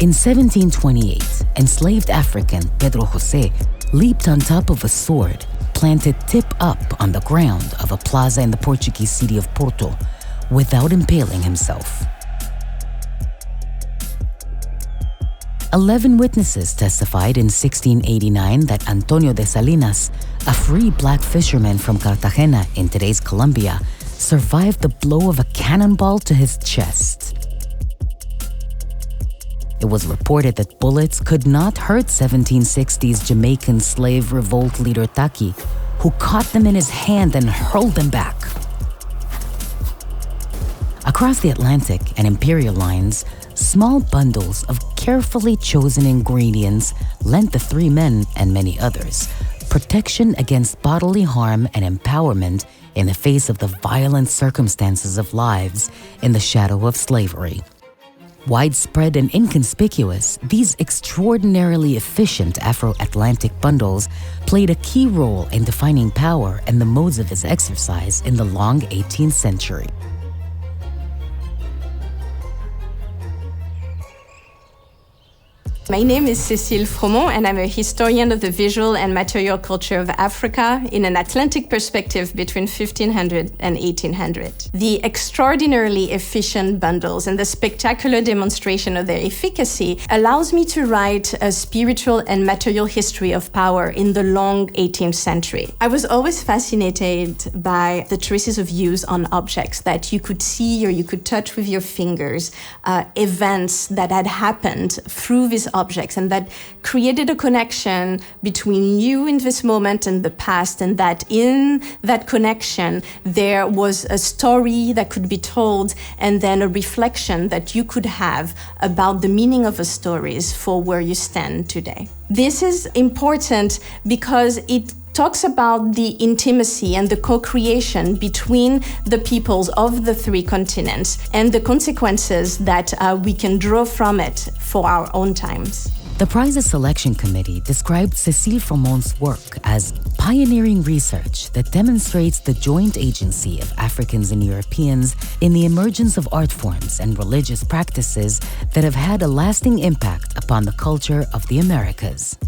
In 1728, enslaved African Pedro José leaped on top of a sword planted tip up on the ground of a plaza in the Portuguese city of Porto without impaling himself. 11 witnesses testified in 1689 that Antonio de Salinas, a free black fisherman from Cartagena in today's Colombia, survived the blow of a cannonball to his chest. It was reported that bullets could not hurt 1760s Jamaican slave revolt leader Tacky, who caught them in his hand and hurled them back. Across the Atlantic and imperial lines, small bundles of carefully chosen ingredients lent the three men and many others protection against bodily harm and empowerment in the face of the violent circumstances of lives in the shadow of slavery. Widespread and inconspicuous, these extraordinarily efficient Afro-Atlantic bundles played a key role in defining power and the modes of its exercise in the long 18th century. My name is Cécile Fromont, and I'm a historian of the visual and material culture of Africa in an Atlantic perspective between 1500 and 1800. The extraordinarily efficient bundles and the spectacular demonstration of their efficacy allows me to write a spiritual and material history of power in the long 18th century. I was always fascinated by the traces of use on objects that you could see or you could touch with your fingers, events that had happened through these objects and that created a connection between you in this moment and the past, and that in that connection there was a story that could be told and then a reflection that you could have about the meaning of the stories for where you stand today. This is important because it talks about the intimacy and the co-creation between the peoples of the three continents and the consequences that we can draw from it for our own times. The prize's selection committee described Cécile Fromont's work as pioneering research that demonstrates the joint agency of Africans and Europeans in the emergence of art forms and religious practices that have had a lasting impact upon the culture of the Americas.